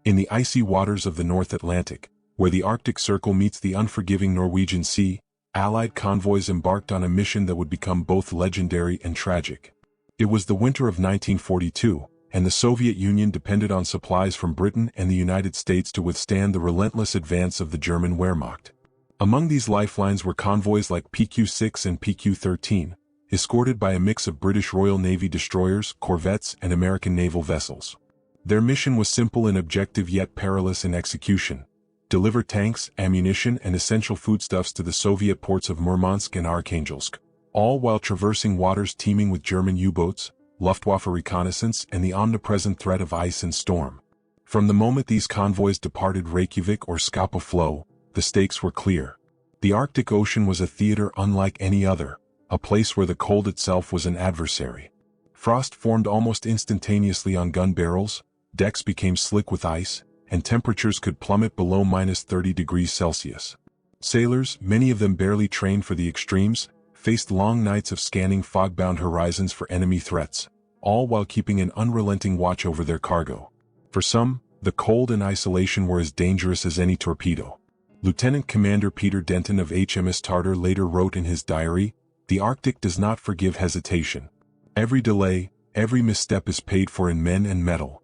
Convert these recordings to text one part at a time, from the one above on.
In the icy waters of the North Atlantic, where the Arctic Circle meets the unforgiving Norwegian Sea, Allied convoys embarked on a mission that would become both legendary and tragic. It was the winter of 1942, and the Soviet Union depended on supplies from Britain and the United States to withstand the relentless advance of the German Wehrmacht. Among these lifelines were convoys like PQ-6 and PQ-13, escorted by a mix of British Royal Navy destroyers, corvettes, and American naval vessels. Their mission was simple in objective yet perilous in execution: deliver tanks, ammunition, and essential foodstuffs to the Soviet ports of Murmansk and Arkhangelsk, all while traversing waters teeming with German U-boats, Luftwaffe reconnaissance, and the omnipresent threat of ice and storm. From the moment these convoys departed Reykjavik or Scapa Flow, the stakes were clear. The Arctic Ocean was a theater unlike any other, a place where the cold itself was an adversary. Frost formed almost instantaneously on gun barrels, decks became slick with ice, and temperatures could plummet below -30 degrees Celsius. Sailors, many of them barely trained for the extremes, faced long nights of scanning fog-bound horizons for enemy threats, all while keeping an unrelenting watch over their cargo. For some, the cold and isolation were as dangerous as any torpedo. Lieutenant Commander Peter Denton of HMS Tartar later wrote in his diary, "The Arctic does not forgive hesitation. Every delay, every misstep is paid for in men and metal."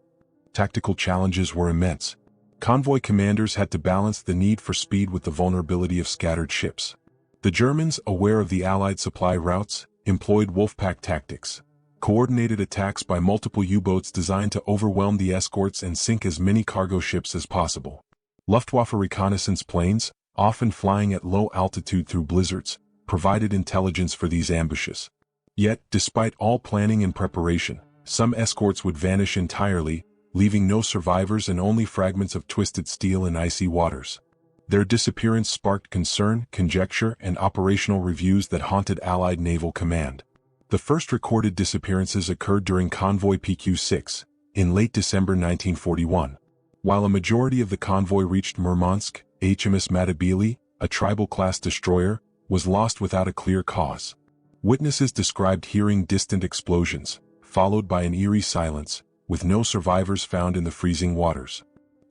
Tactical challenges were immense. Convoy commanders had to balance the need for speed with the vulnerability of scattered ships. The Germans, aware of the Allied supply routes, employed wolfpack tactics, coordinated attacks by multiple U-boats designed to overwhelm the escorts and sink as many cargo ships as possible. Luftwaffe reconnaissance planes, often flying at low altitude through blizzards, provided intelligence for these ambushes. Yet, despite all planning and preparation, some escorts would vanish entirely, leaving no survivors and only fragments of twisted steel in icy waters. Their disappearance sparked concern, conjecture, and operational reviews that haunted Allied naval command. The first recorded disappearances occurred during Convoy PQ-6, in late December 1941. While a majority of the convoy reached Murmansk, HMS Matabele, a tribal-class destroyer, was lost without a clear cause. Witnesses described hearing distant explosions, followed by an eerie silence, with no survivors found in the freezing waters.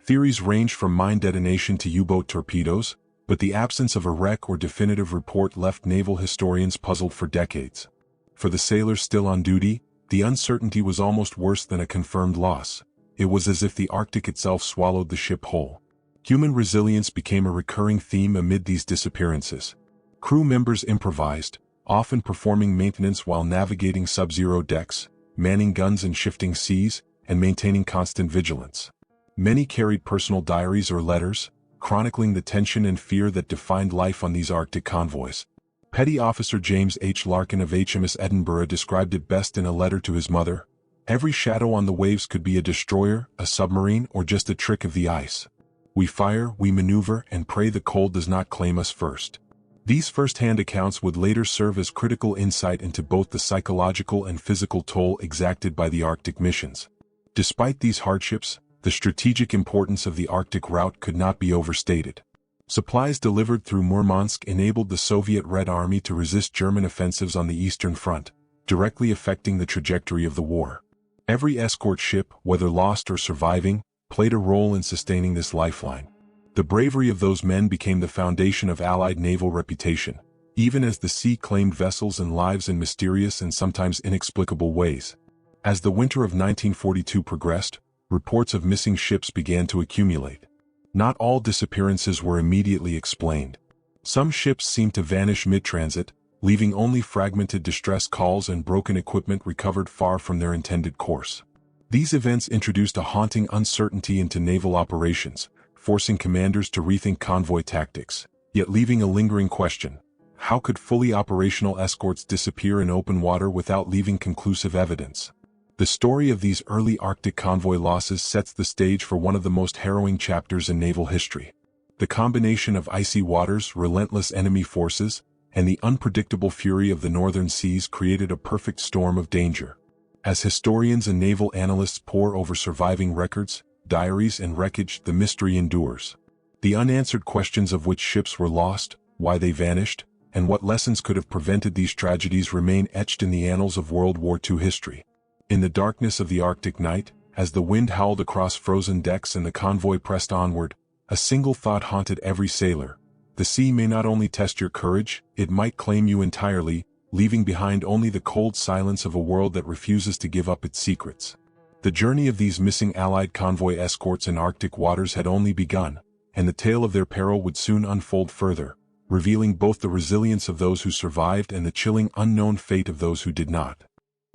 Theories ranged from mine detonation to U-boat torpedoes, but the absence of a wreck or definitive report left naval historians puzzled for decades. For the sailors still on duty, the uncertainty was almost worse than a confirmed loss. It was as if the Arctic itself swallowed the ship whole. Human resilience became a recurring theme amid these disappearances. Crew members improvised, often performing maintenance while navigating sub-zero decks, manning guns in shifting seas, and maintaining constant vigilance. Many carried personal diaries or letters, chronicling the tension and fear that defined life on these Arctic convoys. Petty Officer James H. Larkin of HMS Edinburgh described it best in a letter to his mother: "Every shadow on the waves could be a destroyer, a submarine, or just a trick of the ice. We fire, we maneuver, and pray the cold does not claim us first." These first-hand accounts would later serve as critical insight into both the psychological and physical toll exacted by the Arctic missions. Despite these hardships, the strategic importance of the Arctic route could not be overstated. Supplies delivered through Murmansk enabled the Soviet Red Army to resist German offensives on the Eastern Front, directly affecting the trajectory of the war. Every escort ship, whether lost or surviving, played a role in sustaining this lifeline. The bravery of those men became the foundation of Allied naval reputation, even as the sea claimed vessels and lives in mysterious and sometimes inexplicable ways. As the winter of 1942 progressed, reports of missing ships began to accumulate. Not all disappearances were immediately explained. Some ships seemed to vanish mid-transit, leaving only fragmented distress calls and broken equipment recovered far from their intended course. These events introduced a haunting uncertainty into naval operations, forcing commanders to rethink convoy tactics, yet leaving a lingering question: how could fully operational escorts disappear in open water without leaving conclusive evidence? The story of these early Arctic convoy losses sets the stage for one of the most harrowing chapters in naval history. The combination of icy waters, relentless enemy forces, and the unpredictable fury of the northern seas created a perfect storm of danger. As historians and naval analysts pore over surviving records, diaries, and wreckage, the mystery endures. The unanswered questions of which ships were lost, why they vanished, and what lessons could have prevented these tragedies remain etched in the annals of World War II history. In the darkness of the Arctic night, As the wind howled across frozen decks and the convoy pressed onward, a single thought haunted every sailor. The sea may not only test your courage, it might claim you entirely, leaving behind only the cold silence of a world that refuses to give up its secrets. The journey of these missing Allied convoy escorts in Arctic waters had only begun, and the tale of their peril would soon unfold further, revealing both the resilience of those who survived and the chilling unknown fate of those who did not.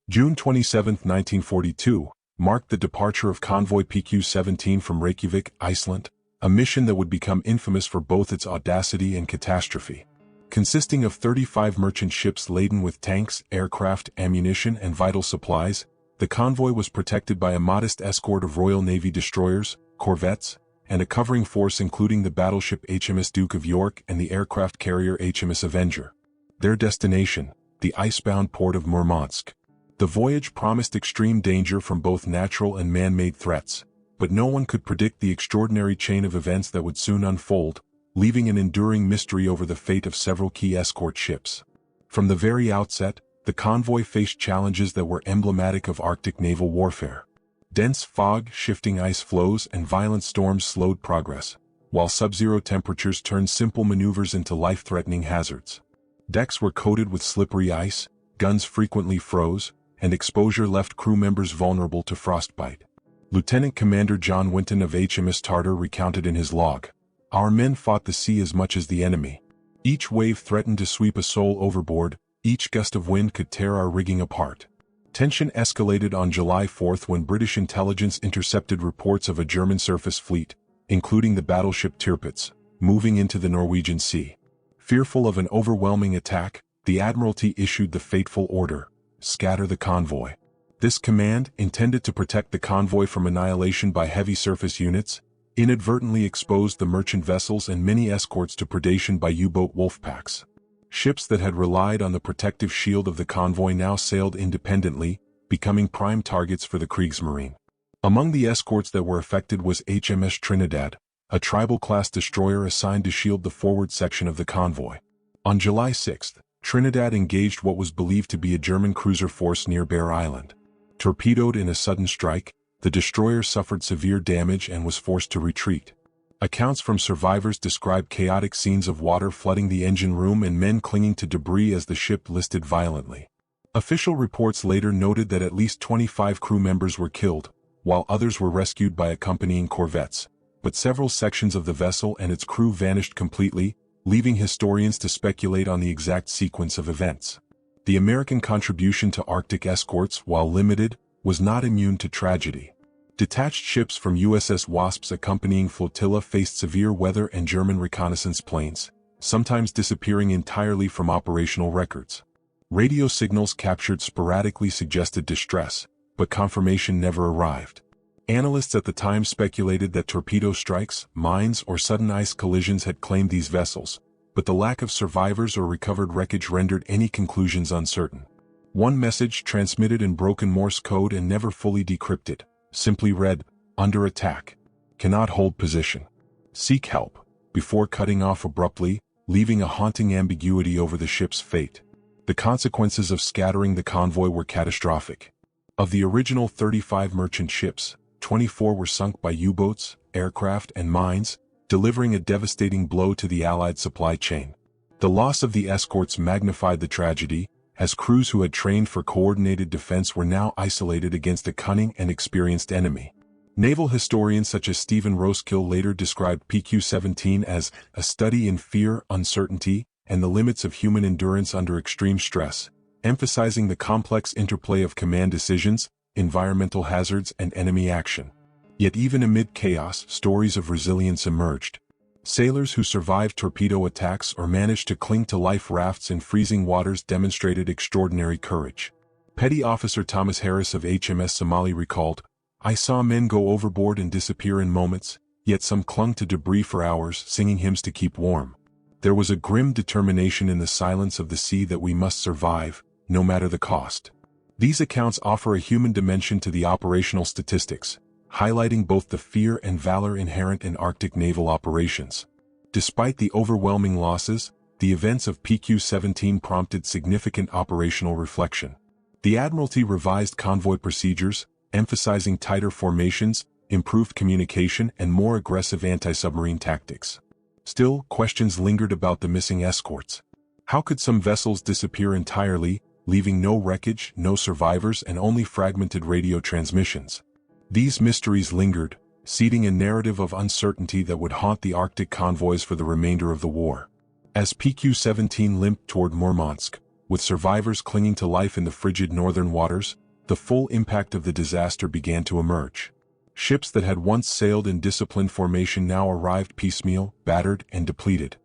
June 27, 1942, marked the departure of Convoy PQ-17 from Reykjavik, Iceland, a mission that would become infamous for both its audacity and catastrophe. Consisting of 35 merchant ships laden with tanks, aircraft, ammunition, and vital supplies, the convoy was protected by a modest escort of Royal Navy destroyers, corvettes, and a covering force including the battleship HMS Duke of York and the aircraft carrier HMS Avenger. Their destination, the icebound port of Murmansk. The voyage promised extreme danger from both natural and man-made threats, but no one could predict the extraordinary chain of events that would soon unfold, leaving an enduring mystery over the fate of several key escort ships. From the very outset, the convoy faced challenges that were emblematic of Arctic naval warfare. Dense fog, shifting ice floes, and violent storms slowed progress, while sub-zero temperatures turned simple maneuvers into life-threatening hazards. Decks were coated with slippery ice, guns frequently froze, and exposure left crew members vulnerable to frostbite. Lieutenant Commander John Winton of HMS Tartar recounted in his log, "Our men fought the sea as much as the enemy. Each wave threatened to sweep a soul overboard, each gust of wind could tear our rigging apart." Tension escalated on July 4 when British intelligence intercepted reports of a German surface fleet, including the battleship Tirpitz, moving into the Norwegian Sea. Fearful of an overwhelming attack, the Admiralty issued the fateful order, "Scatter the convoy." This command, intended to protect the convoy from annihilation by heavy surface units, inadvertently exposed the merchant vessels and many escorts to predation by U-boat wolfpacks. Ships that had relied on the protective shield of the convoy now sailed independently, becoming prime targets for the Kriegsmarine. Among the escorts that were affected was HMS Trinidad, a tribal-class destroyer assigned to shield the forward section of the convoy. On July 6, Trinidad engaged what was believed to be a German cruiser force near Bear Island. Torpedoed in a sudden strike, the destroyer suffered severe damage and was forced to retreat. Accounts from survivors describe chaotic scenes of water flooding the engine room and men clinging to debris as the ship listed violently. Official reports later noted that at least 25 crew members were killed, while others were rescued by accompanying corvettes, but several sections of the vessel and its crew vanished completely, leaving historians to speculate on the exact sequence of events. The American contribution to Arctic escorts, while limited, was not immune to tragedy. Detached ships from USS Wasp's accompanying flotilla faced severe weather and German reconnaissance planes, sometimes disappearing entirely from operational records. Radio signals captured sporadically suggested distress, but confirmation never arrived. Analysts at the time speculated that torpedo strikes, mines, or sudden ice collisions had claimed these vessels, but the lack of survivors or recovered wreckage rendered any conclusions uncertain. One message, transmitted in broken Morse code and never fully decrypted, simply read, "Under attack. Cannot hold position. Seek help," before cutting off abruptly, leaving a haunting ambiguity over the ship's fate. The consequences of scattering the convoy were catastrophic. Of the original 35 merchant ships, 24 were sunk by U-boats, aircraft, and mines, delivering a devastating blow to the Allied supply chain. The loss of the escorts magnified the tragedy, as crews who had trained for coordinated defense were now isolated against a cunning and experienced enemy. Naval historians such as Stephen Roskill later described PQ-17 as a study in fear, uncertainty, and the limits of human endurance under extreme stress, emphasizing the complex interplay of command decisions, environmental hazards, and enemy action. Yet even amid chaos, stories of resilience emerged. Sailors who survived torpedo attacks or managed to cling to life rafts in freezing waters demonstrated extraordinary courage. Petty Officer Thomas Harris of HMS Somali recalled, "I saw men go overboard and disappear in moments, yet some clung to debris for hours, singing hymns to keep warm. There was a grim determination in the silence of the sea that we must survive, no matter the cost." These accounts offer a human dimension to the operational statistics, highlighting both the fear and valor inherent in Arctic naval operations. Despite the overwhelming losses, the events of PQ-17 prompted significant operational reflection. The Admiralty revised convoy procedures, emphasizing tighter formations, improved communication, and more aggressive anti-submarine tactics. Still, questions lingered about the missing escorts. How could some vessels disappear entirely, leaving no wreckage, no survivors, and only fragmented radio transmissions? These mysteries lingered, seeding a narrative of uncertainty that would haunt the Arctic convoys for the remainder of the war. As PQ-17 limped toward Murmansk, with survivors clinging to life in the frigid northern waters, the full impact of the disaster began to emerge. Ships that had once sailed in disciplined formation now arrived piecemeal, battered, and depleted.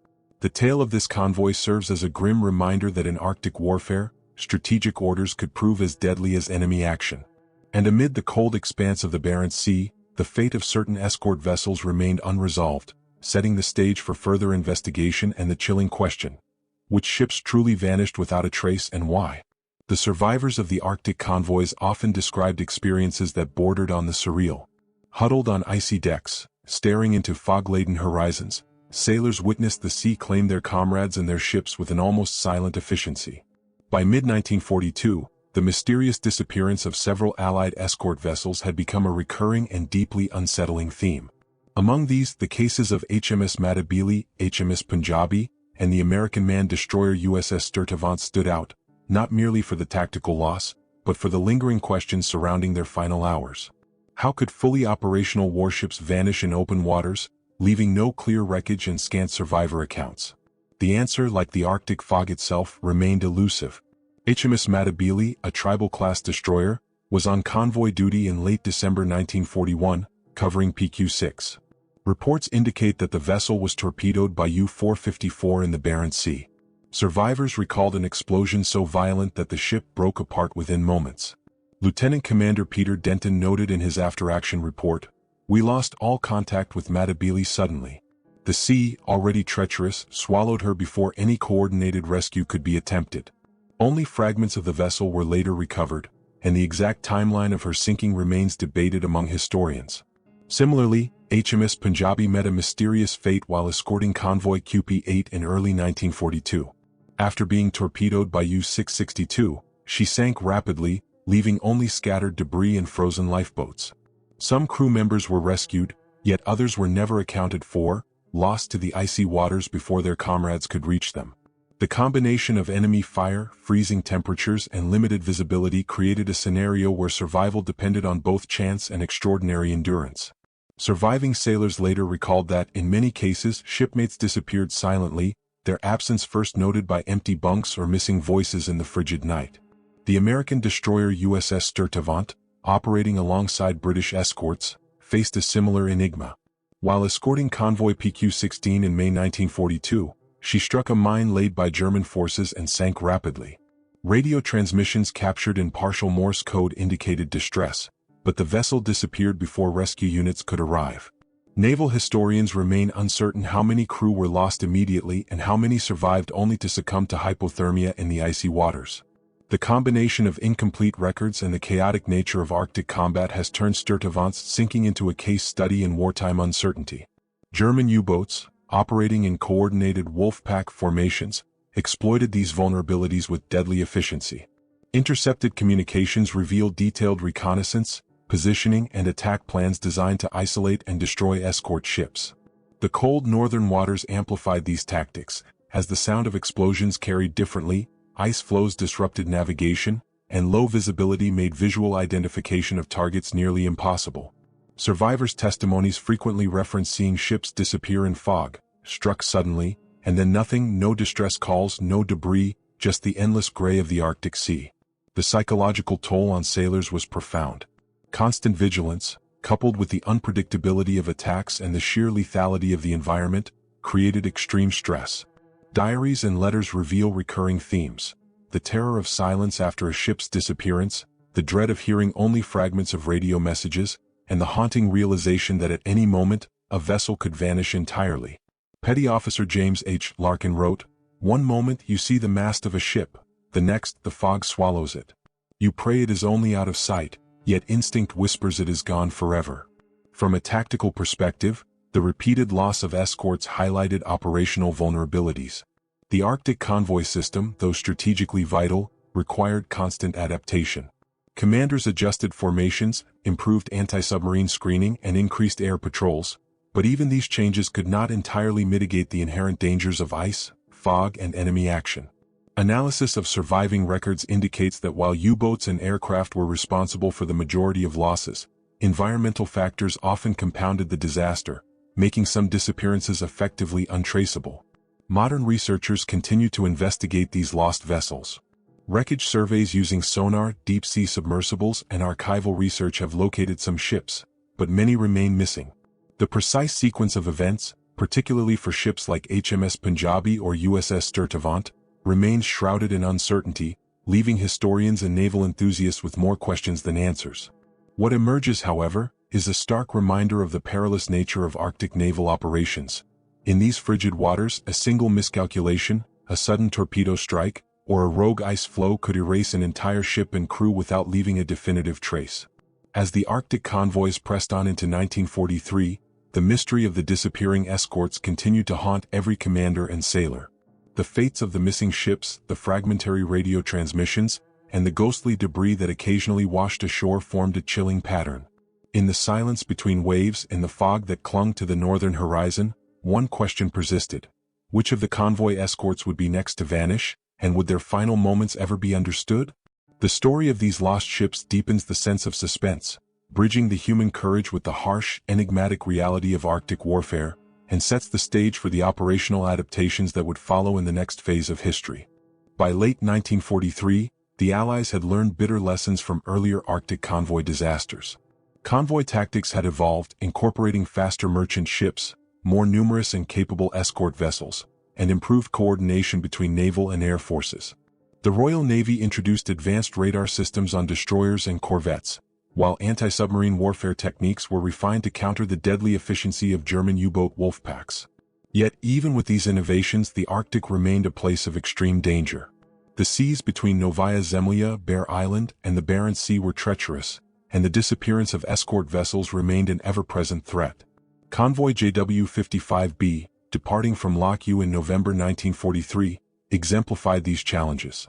The tale of this convoy serves as a grim reminder that in Arctic warfare, strategic orders could prove as deadly as enemy action. And amid the cold expanse of the Barents Sea, the fate of certain escort vessels remained unresolved, setting the stage for further investigation and the chilling question: which ships truly vanished without a trace and why? The survivors of the Arctic convoys often described experiences that bordered on the surreal. Huddled on icy decks, staring into fog-laden horizons, sailors witnessed the sea claim their comrades and their ships with an almost silent efficiency. By mid-1942, the mysterious disappearance of several Allied escort vessels had become a recurring and deeply unsettling theme. Among these, the cases of HMS Matabele, HMS Punjabi, and the American manned destroyer USS Sturtevant stood out, not merely for the tactical loss, but for the lingering questions surrounding their final hours. How could fully operational warships vanish in open waters, leaving no clear wreckage and scant survivor accounts? The answer, like the Arctic fog itself, remained elusive. HMS Matabele, a tribal-class destroyer, was on convoy duty in late December 1941, covering PQ-6. Reports indicate that the vessel was torpedoed by U-454 in the Barents Sea. Survivors recalled an explosion so violent that the ship broke apart within moments. Lieutenant Commander Peter Denton noted in his after-action report, "We lost all contact with Matabele suddenly. The sea, already treacherous, swallowed her before any coordinated rescue could be attempted. Only fragments of the vessel were later recovered, and the exact timeline of her sinking remains debated among historians." Similarly, HMS Punjabi met a mysterious fate while escorting convoy QP-8 in early 1942. After being torpedoed by U-662, she sank rapidly, leaving only scattered debris and frozen lifeboats. Some crew members were rescued, yet others were never accounted for, lost to the icy waters before their comrades could reach them. The combination of enemy fire, freezing temperatures, and limited visibility created a scenario where survival depended on both chance and extraordinary endurance. Surviving sailors later recalled that, in many cases, shipmates disappeared silently, their absence first noted by empty bunks or missing voices in the frigid night. The American destroyer USS Sturtevant, operating alongside British escorts, faced a similar enigma. While escorting convoy PQ-16 in May 1942, she struck a mine laid by German forces and sank rapidly. Radio transmissions captured in partial Morse code indicated distress, but the vessel disappeared before rescue units could arrive. Naval historians remain uncertain how many crew were lost immediately and how many survived only to succumb to hypothermia in the icy waters. The combination of incomplete records and the chaotic nature of Arctic combat has turned Sturtevant's sinking into a case study in wartime uncertainty. German U-boats, operating in coordinated wolf-pack formations, exploited these vulnerabilities with deadly efficiency. Intercepted communications revealed detailed reconnaissance, positioning, and attack plans designed to isolate and destroy escort ships. The cold northern waters amplified these tactics, as the sound of explosions carried differently, ice flows disrupted navigation, and low visibility made visual identification of targets nearly impossible. Survivors' testimonies frequently reference seeing ships disappear in fog, struck suddenly, and then nothing, no distress calls, no debris, just the endless gray of the Arctic Sea. The psychological toll on sailors was profound. Constant vigilance, coupled with the unpredictability of attacks and the sheer lethality of the environment, created extreme stress. Diaries and letters reveal recurring themes: the terror of silence after a ship's disappearance, the dread of hearing only fragments of radio messages, and the haunting realization that at any moment, a vessel could vanish entirely. Petty Officer James H. Larkin wrote, "One moment you see the mast of a ship, the next the fog swallows it. You pray it is only out of sight, yet instinct whispers it is gone forever." From a tactical perspective, the repeated loss of escorts highlighted operational vulnerabilities. The Arctic convoy system, though strategically vital, required constant adaptation. Commanders adjusted formations, improved anti-submarine screening and increased air patrols, but even these changes could not entirely mitigate the inherent dangers of ice, fog and enemy action. Analysis of surviving records indicates that while U-boats and aircraft were responsible for the majority of losses, environmental factors often compounded the disaster, making some disappearances effectively untraceable. Modern researchers continue to investigate these lost vessels. Wreckage surveys using sonar, deep-sea submersibles, and archival research have located some ships, but many remain missing. The precise sequence of events, particularly for ships like HMS Punjabi or USS Sturtevant, remains shrouded in uncertainty, leaving historians and naval enthusiasts with more questions than answers. What emerges, however, is a stark reminder of the perilous nature of Arctic naval operations. In these frigid waters, a single miscalculation, a sudden torpedo strike, or a rogue ice floe could erase an entire ship and crew without leaving a definitive trace. As the Arctic convoys pressed on into 1943, the mystery of the disappearing escorts continued to haunt every commander and sailor. The fates of the missing ships, the fragmentary radio transmissions, and the ghostly debris that occasionally washed ashore formed a chilling pattern. In the silence between waves and the fog that clung to the northern horizon, one question persisted. Which of the convoy escorts would be next to vanish, and would their final moments ever be understood? The story of these lost ships deepens the sense of suspense, bridging the human courage with the harsh, enigmatic reality of Arctic warfare, and sets the stage for the operational adaptations that would follow in the next phase of history. By late 1943, the Allies had learned bitter lessons from earlier Arctic convoy disasters. Convoy tactics had evolved, incorporating faster merchant ships, more numerous and capable escort vessels, and improved coordination between naval and air forces. The Royal Navy introduced advanced radar systems on destroyers and corvettes, while anti-submarine warfare techniques were refined to counter the deadly efficiency of German U-boat wolf packs. Yet even with these innovations, the Arctic remained a place of extreme danger. The seas between Novaya Zemlya, Bear Island, and the Barents Sea were treacherous, and the disappearance of escort vessels remained an ever-present threat. Convoy JW-55B, departing from Loch Ewe in November 1943, exemplified these challenges.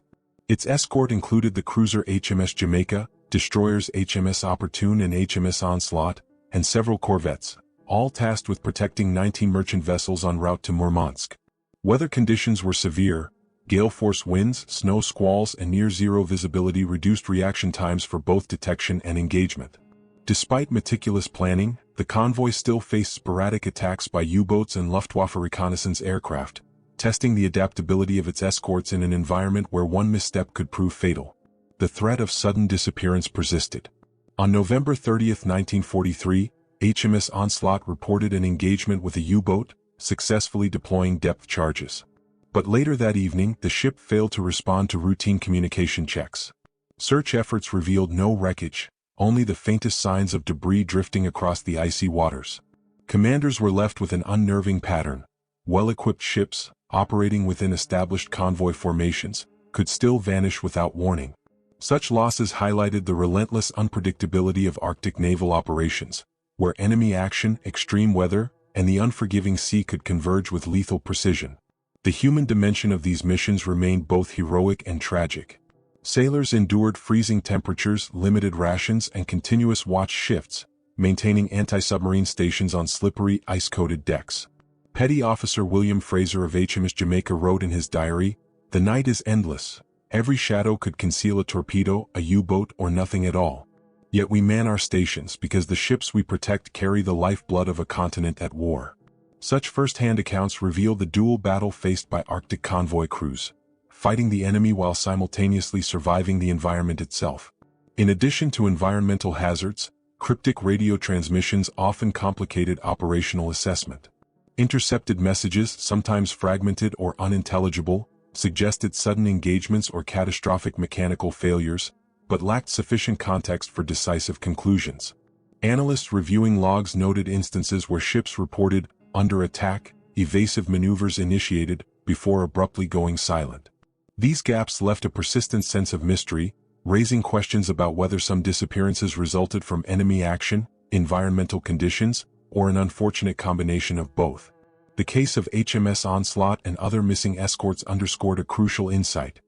Its escort included the cruiser HMS Jamaica, destroyers HMS Opportune and HMS Onslaught, and several corvettes, all tasked with protecting 19 merchant vessels en route to Murmansk. Weather conditions were severe. Gale-force winds, snow squalls, and near-zero visibility reduced reaction times for both detection and engagement. Despite meticulous planning, the convoy still faced sporadic attacks by U-boats and Luftwaffe reconnaissance aircraft, testing the adaptability of its escorts in an environment where one misstep could prove fatal. The threat of sudden disappearance persisted. On November 30, 1943, HMS Onslaught reported an engagement with a U-boat, successfully deploying depth charges. But later that evening, the ship failed to respond to routine communication checks. Search efforts revealed no wreckage, only the faintest signs of debris drifting across the icy waters. Commanders were left with an unnerving pattern. Well-equipped ships, operating within established convoy formations, could still vanish without warning. Such losses highlighted the relentless unpredictability of Arctic naval operations, where enemy action, extreme weather, and the unforgiving sea could converge with lethal precision. The human dimension of these missions remained both heroic and tragic. Sailors endured freezing temperatures, limited rations, and continuous watch shifts, maintaining anti-submarine stations on slippery, ice-coated decks. Petty Officer William Fraser of HMS Jamaica wrote in his diary, "The night is endless. Every shadow could conceal a torpedo, a U-boat, or nothing at all. Yet we man our stations because the ships we protect carry the lifeblood of a continent at war." Such first-hand accounts reveal the dual battle faced by Arctic convoy crews, fighting the enemy while simultaneously surviving the environment itself. In addition to environmental hazards, cryptic radio transmissions often complicated operational assessment. Intercepted messages, sometimes fragmented or unintelligible, suggested sudden engagements or catastrophic mechanical failures, but lacked sufficient context for decisive conclusions. Analysts reviewing logs noted instances where ships reported under attack, evasive maneuvers initiated, before abruptly going silent. These gaps left a persistent sense of mystery, raising questions about whether some disappearances resulted from enemy action, environmental conditions, or an unfortunate combination of both. The case of HMS Onslaught and other missing escorts underscored a crucial insight.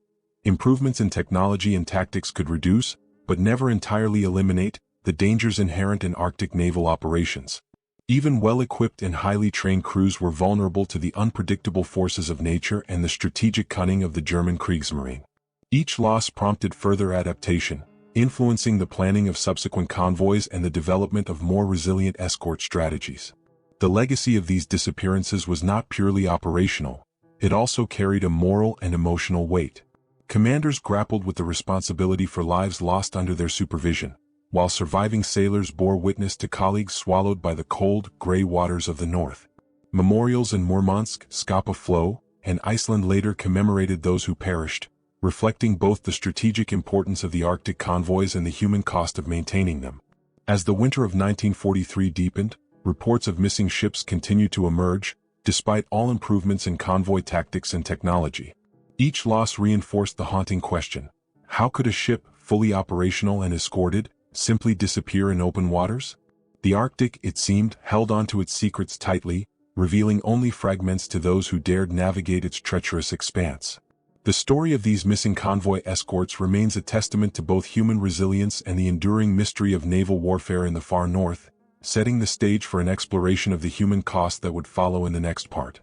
Improvements in technology and tactics could reduce, but never entirely eliminate, the dangers inherent in Arctic naval operations. Even well-equipped and highly trained crews were vulnerable to the unpredictable forces of nature and the strategic cunning of the German Kriegsmarine. Each loss prompted further adaptation, influencing the planning of subsequent convoys and the development of more resilient escort strategies. The legacy of these disappearances was not purely operational, it also carried a moral and emotional weight. Commanders grappled with the responsibility for lives lost under their supervision, while surviving sailors bore witness to colleagues swallowed by the cold, gray waters of the north. Memorials in Murmansk, Scapa Flow, and Iceland later commemorated those who perished, reflecting both the strategic importance of the Arctic convoys and the human cost of maintaining them. As the winter of 1943 deepened, reports of missing ships continued to emerge, despite all improvements in convoy tactics and technology. Each loss reinforced the haunting question: how could a ship, fully operational and escorted, simply disappear in open waters? The Arctic, it seemed, held on to its secrets tightly, revealing only fragments to those who dared navigate its treacherous expanse. The story of these missing convoy escorts remains a testament to both human resilience and the enduring mystery of naval warfare in the far north, setting the stage for an exploration of the human cost that would follow in the next part.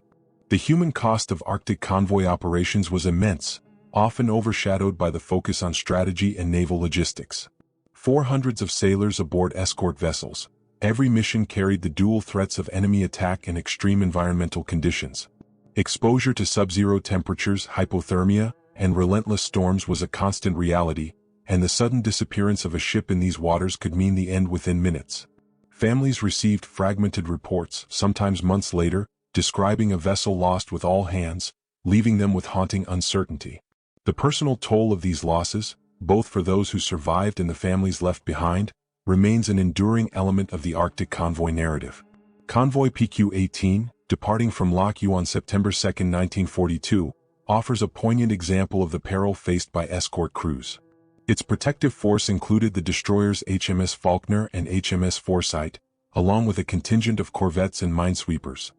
The human cost of Arctic convoy operations was immense, often overshadowed by the focus on strategy and naval logistics. 400s of sailors aboard escort vessels, every mission carried the dual threats of enemy attack and extreme environmental conditions. Exposure to sub-zero temperatures, hypothermia, and relentless storms was a constant reality, and the sudden disappearance of a ship in these waters could mean the end within minutes. Families received fragmented reports, sometimes months later, describing a vessel lost with all hands, leaving them with haunting uncertainty. The personal toll of these losses, both for those who survived and the families left behind, remains an enduring element of the Arctic convoy narrative. Convoy PQ-18, departing from Loch Ewe on September 2, 1942, offers a poignant example of the peril faced by escort crews. Its protective force included the destroyers HMS Faulkner and HMS Foresight, along with a contingent of corvettes and minesweepers.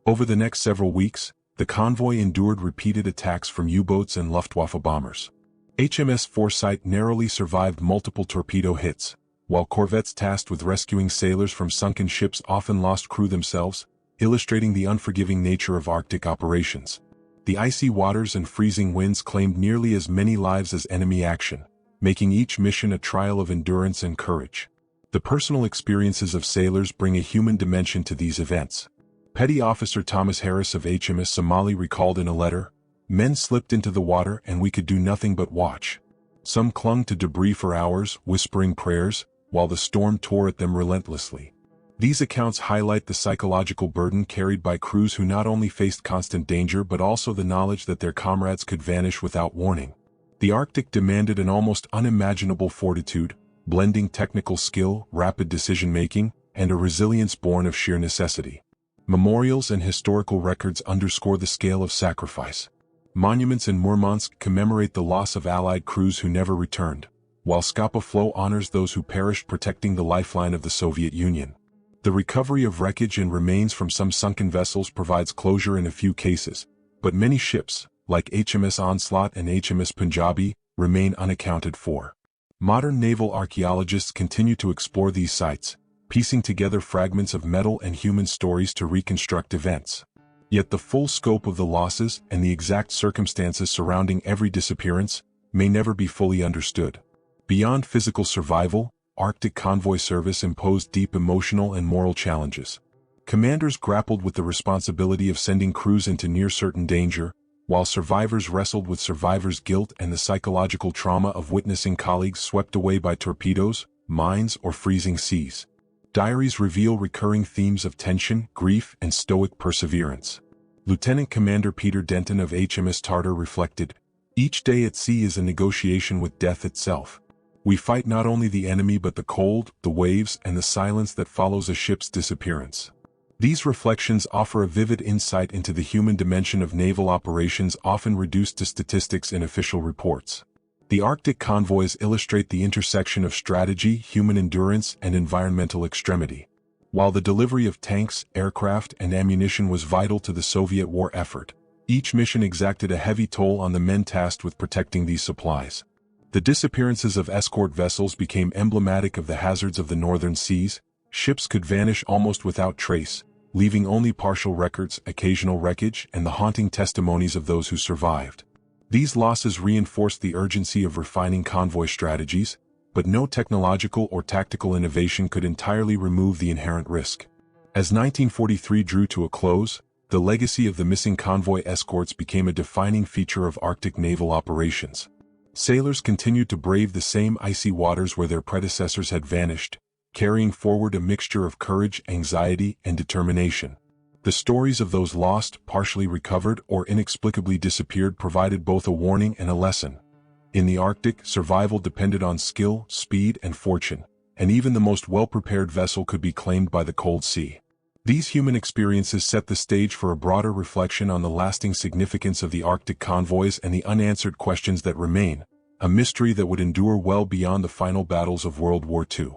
Over the next several weeks, the convoy endured repeated attacks from U-boats and Luftwaffe bombers. HMS Foresight narrowly survived multiple torpedo hits, while corvettes tasked with rescuing sailors from sunken ships often lost crew themselves, illustrating the unforgiving nature of Arctic operations. The icy waters and freezing winds claimed nearly as many lives as enemy action, making each mission a trial of endurance and courage. The personal experiences of sailors bring a human dimension to these events. Petty Officer Thomas Harris of HMS Somali recalled in a letter, "Men slipped into the water and we could do nothing but watch. Some clung to debris for hours, whispering prayers, while the storm tore at them relentlessly." These accounts highlight the psychological burden carried by crews who not only faced constant danger but also the knowledge that their comrades could vanish without warning. The Arctic demanded an almost unimaginable fortitude, blending technical skill, rapid decision-making, and a resilience born of sheer necessity. Memorials and historical records underscore the scale of sacrifice. Monuments in Murmansk commemorate the loss of Allied crews who never returned, while Scapa Flow honors those who perished protecting the lifeline of the Soviet Union. The recovery of wreckage and remains from some sunken vessels provides closure in a few cases, but many ships, like HMS Onslaught and HMS Punjabi, remain unaccounted for. Modern naval archaeologists continue to explore these sites, piecing together fragments of metal and human stories to reconstruct events. Yet the full scope of the losses and the exact circumstances surrounding every disappearance may never be fully understood. Beyond physical survival, Arctic convoy service imposed deep emotional and moral challenges. Commanders grappled with the responsibility of sending crews into near-certain danger, while survivors wrestled with survivors' guilt and the psychological trauma of witnessing colleagues swept away by torpedoes, mines, or freezing seas. Diaries reveal recurring themes of tension, grief, and stoic perseverance. Lieutenant Commander Peter Denton of HMS Tartar reflected, "Each day at sea is a negotiation with death itself. We fight not only the enemy but the cold, the waves, and the silence that follows a ship's disappearance." These reflections offer a vivid insight into the human dimension of naval operations often reduced to statistics in official reports. The Arctic convoys illustrate the intersection of strategy, human endurance, and environmental extremity. While the delivery of tanks, aircraft, and ammunition was vital to the Soviet war effort, each mission exacted a heavy toll on the men tasked with protecting these supplies. The disappearances of escort vessels became emblematic of the hazards of the northern seas. Ships could vanish almost without trace, leaving only partial records, occasional wreckage, and the haunting testimonies of those who survived. These losses reinforced the urgency of refining convoy strategies, but no technological or tactical innovation could entirely remove the inherent risk. As 1943 drew to a close, the legacy of the missing convoy escorts became a defining feature of Arctic naval operations. Sailors continued to brave the same icy waters where their predecessors had vanished, carrying forward a mixture of courage, anxiety, and determination. The stories of those lost, partially recovered, or inexplicably disappeared provided both a warning and a lesson. In the Arctic, survival depended on skill, speed, and fortune, and even the most well-prepared vessel could be claimed by the cold sea. These human experiences set the stage for a broader reflection on the lasting significance of the Arctic convoys and the unanswered questions that remain, a mystery that would endure well beyond the final battles of World War II.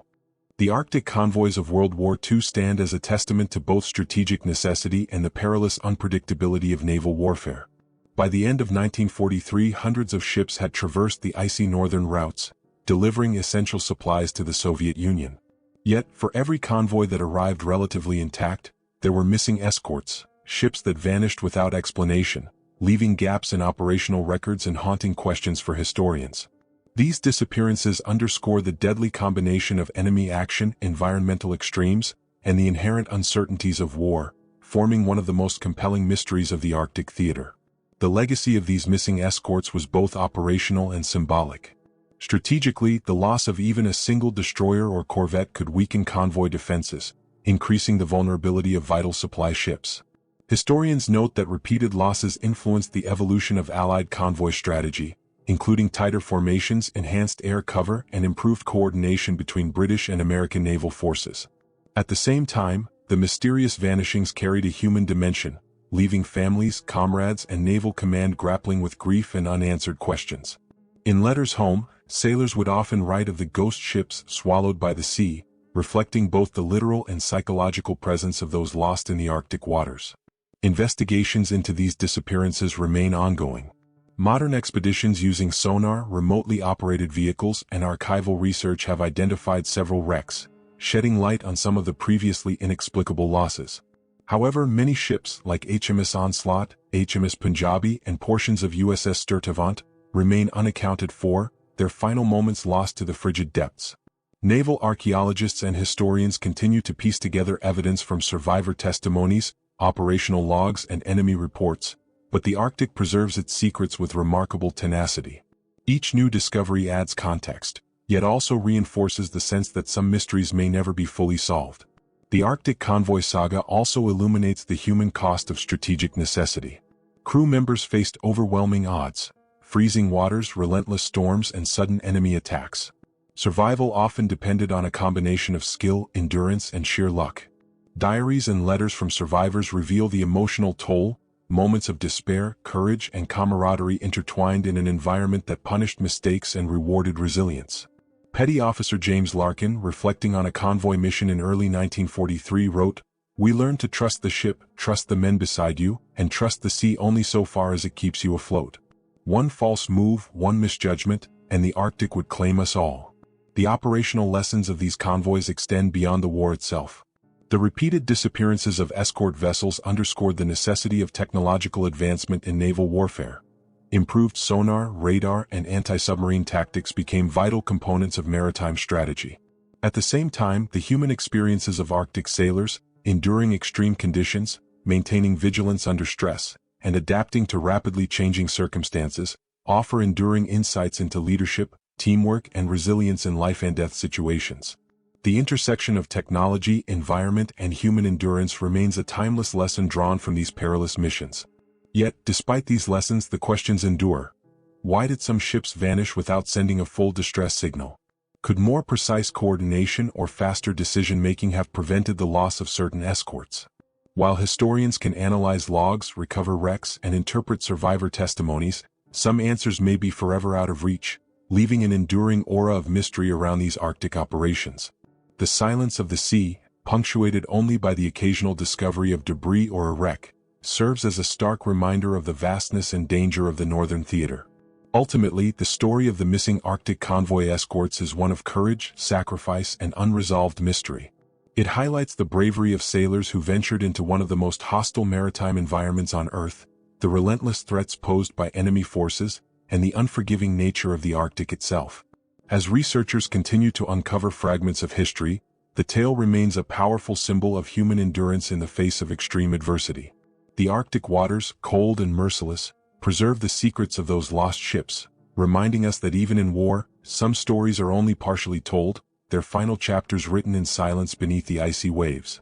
The Arctic convoys of World War II stand as a testament to both strategic necessity and the perilous unpredictability of naval warfare. By the end of 1943, hundreds of ships had traversed the icy northern routes, delivering essential supplies to the Soviet Union. Yet, for every convoy that arrived relatively intact, there were missing escorts, ships that vanished without explanation, leaving gaps in operational records and haunting questions for historians. These disappearances underscore the deadly combination of enemy action, environmental extremes, and the inherent uncertainties of war, forming one of the most compelling mysteries of the Arctic theater. The legacy of these missing escorts was both operational and symbolic. Strategically, the loss of even a single destroyer or corvette could weaken convoy defenses, increasing the vulnerability of vital supply ships. Historians note that repeated losses influenced the evolution of Allied convoy strategy, including tighter formations, enhanced air cover, and improved coordination between British and American naval forces. At the same time, the mysterious vanishings carried a human dimension, leaving families, comrades, and naval command grappling with grief and unanswered questions. In letters home, sailors would often write of the ghost ships swallowed by the sea, reflecting both the literal and psychological presence of those lost in the Arctic waters. Investigations into these disappearances remain ongoing. Modern expeditions using sonar, remotely operated vehicles, and archival research have identified several wrecks, shedding light on some of the previously inexplicable losses. However, many ships like HMS Onslaught, HMS Punjabi, and portions of USS Sturtevant remain unaccounted for, their final moments lost to the frigid depths. Naval archaeologists and historians continue to piece together evidence from survivor testimonies, operational logs, and enemy reports, but the Arctic preserves its secrets with remarkable tenacity. Each new discovery adds context, yet also reinforces the sense that some mysteries may never be fully solved. The Arctic convoy saga also illuminates the human cost of strategic necessity. Crew members faced overwhelming odds, freezing waters, relentless storms, and sudden enemy attacks. Survival often depended on a combination of skill, endurance, and sheer luck. Diaries and letters from survivors reveal the emotional toll, moments of despair, courage, and camaraderie intertwined in an environment that punished mistakes and rewarded resilience. Petty Officer James Larkin, reflecting on a convoy mission in early 1943, wrote, "We learned to trust the ship, trust the men beside you, and trust the sea only so far as it keeps you afloat. One false move, one misjudgment, and the Arctic would claim us all." The operational lessons of these convoys extend beyond the war itself. The repeated disappearances of escort vessels underscored the necessity of technological advancement in naval warfare. Improved sonar, radar, and anti-submarine tactics became vital components of maritime strategy. At the same time, the human experiences of Arctic sailors, enduring extreme conditions, maintaining vigilance under stress, and adapting to rapidly changing circumstances, offer enduring insights into leadership, teamwork, and resilience in life-and-death situations. The intersection of technology, environment, and human endurance remains a timeless lesson drawn from these perilous missions. Yet, despite these lessons, the questions endure. Why did some ships vanish without sending a full distress signal? Could more precise coordination or faster decision-making have prevented the loss of certain escorts? While historians can analyze logs, recover wrecks, and interpret survivor testimonies, some answers may be forever out of reach, leaving an enduring aura of mystery around these Arctic operations. The silence of the sea, punctuated only by the occasional discovery of debris or a wreck, serves as a stark reminder of the vastness and danger of the northern theater. Ultimately, the story of the missing Arctic convoy escorts is one of courage, sacrifice, and unresolved mystery. It highlights the bravery of sailors who ventured into one of the most hostile maritime environments on Earth, the relentless threats posed by enemy forces, and the unforgiving nature of the Arctic itself. As researchers continue to uncover fragments of history, the tale remains a powerful symbol of human endurance in the face of extreme adversity. The Arctic waters, cold and merciless, preserve the secrets of those lost ships, reminding us that even in war, some stories are only partially told, their final chapters written in silence beneath the icy waves.